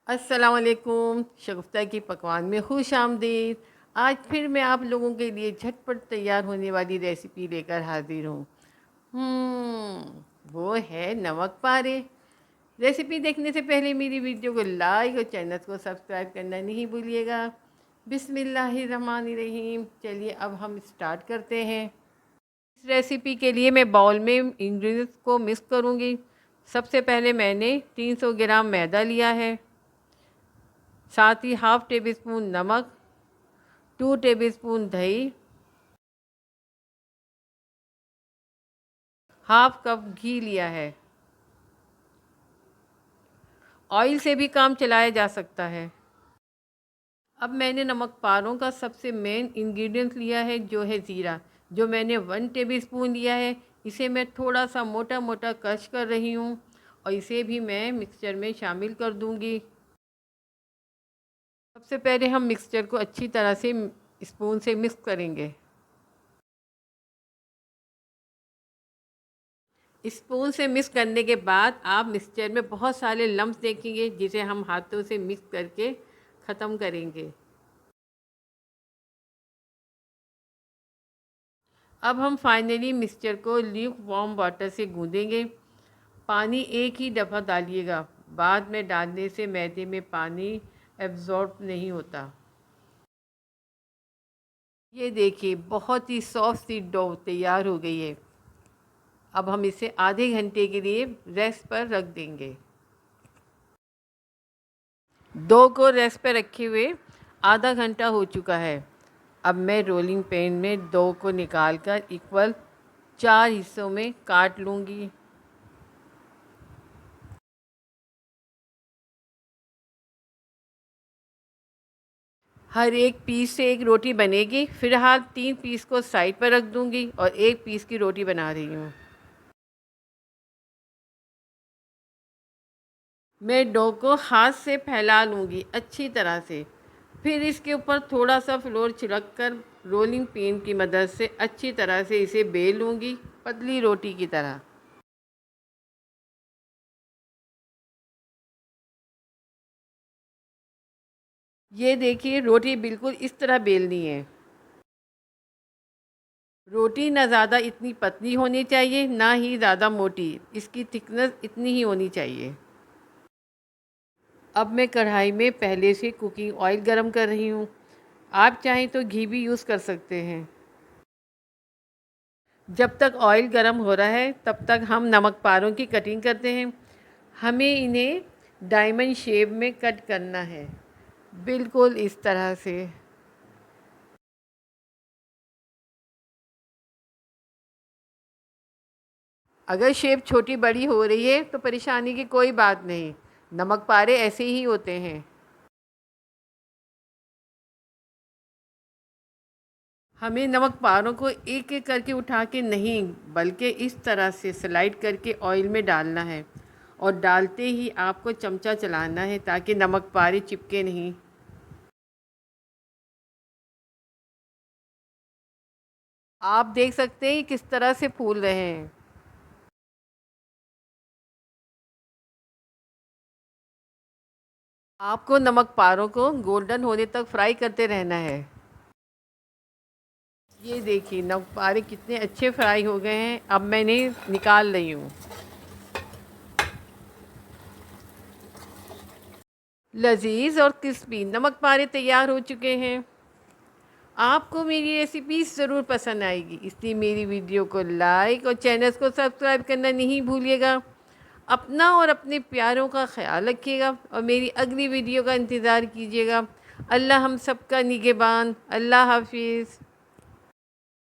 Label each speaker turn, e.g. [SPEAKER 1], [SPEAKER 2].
[SPEAKER 1] अस्सलामुअलैकुम। शगुफ्ता की पकवान में खुश आमदीद। आज फिर मैं आप लोगों के लिए झटपट तैयार होने वाली रेसिपी लेकर हाजिर हूँ। वो है नमक पारे। रेसिपी देखने से पहले मेरी वीडियो को लाइक और चैनल को सब्सक्राइब करना नहीं भूलिएगा। बिस्मिल्लाहिर्रहमानिर्रहीम। चलिए अब हम स्टार्ट करते हैं। इस रेसिपी के लिए मैं बाउल में इंग्रेडिएंट्स को मिक्स करूँगी। सबसे पहले मैंने 300 ग्राम मैदा लिया है, साथ ही हाफ़ टेबल स्पून नमक, 2 टेबल स्पून दही, हाफ कप घी लिया है। ऑयल से भी काम चलाया जा सकता है। अब मैंने नमक पारों का सबसे मेन इंग्रेडिएंट लिया है जो है ज़ीरा, जो मैंने 1 टेबल स्पून लिया है। इसे मैं थोड़ा सा मोटा मोटा क्रश कर रही हूँ और इसे भी मैं मिक्सचर में शामिल कर दूँगी। सबसे पहले हम मिक्सचर को अच्छी तरह से स्पून से मिक्स करेंगे। स्पून से मिक्स करने के बाद आप मिक्सचर में बहुत सारे लम्स देखेंगे, जिसे हम हाथों से मिक्स करके ख़त्म करेंगे। अब हम फाइनली मिक्सचर को ल्यूक वार्म वाटर से गूँदेंगे। पानी एक ही दफ़ा डालिएगा, बाद में डालने से मैदे में पानी एब्जॉर्ब नहीं होता। ये देखिए, बहुत ही सॉफ्ट सी डो तैयार हो गई है। अब हम इसे आधे घंटे के लिए रेस्ट पर रख देंगे। डो को रेस्ट पर रखे हुए आधा घंटा हो चुका है। अब मैं रोलिंग पैन में डो को निकालकर इक्वल 4 हिस्सों में काट लूँगी। हर एक पीस से एक रोटी बनेगी। फ़िलहाल 3 पीस को साइड पर रख दूँगी और 1 पीस की रोटी बना रही हूँ। मैं डो को हाथ से फैला लूँगी अच्छी तरह से। फिर इसके ऊपर थोड़ा सा फ्लोर छिड़क कर रोलिंग पिन की मदद से अच्छी तरह से इसे बेल लूँगी, पतली रोटी की तरह। ये देखिए, रोटी बिल्कुल इस तरह बेलनी है। रोटी ना ज़्यादा इतनी पतली होनी चाहिए, ना ही ज़्यादा मोटी। इसकी थिकनेस इतनी ही होनी चाहिए। अब मैं कढ़ाई में पहले से कुकिंग ऑयल गरम कर रही हूँ। आप चाहें तो घी भी यूज़ कर सकते हैं। जब तक ऑयल गरम हो रहा है तब तक हम नमक पारों की कटिंग करते हैं। हमें इन्हें डायमंड शेप में कट करना है, बिल्कुल इस तरह से। अगर शेप छोटी बड़ी हो रही है तो परेशानी की कोई बात नहीं, नमक पारे ऐसे ही होते हैं। हमें नमक पारों को एक एक करके उठा के नहीं, बल्कि इस तरह से स्लाइड करके ऑयल में डालना है और डालते ही आपको चमचा चलाना है ताकि नमक पारे चिपके नहीं। आप देख सकते हैं किस तरह से फूल रहे हैं। आपको नमक पारों को गोल्डन होने तक फ्राई करते रहना है। ये देखिए, नमक पारे कितने अच्छे फ्राई हो गए हैं। अब मैंने निकाल रही हूँ। लजीज और क्रिस्पी नमक पारे तैयार हो चुके हैं। आपको मेरी रेसिपी ज़रूर पसंद आएगी, इसलिए मेरी वीडियो को लाइक और चैनल को सब्सक्राइब करना नहीं भूलिएगा। अपना और अपने प्यारों का ख्याल रखिएगा और मेरी अगली वीडियो का इंतज़ार कीजिएगा। अल्लाह हम सबका निगहबान। अल्लाह हाफिज़।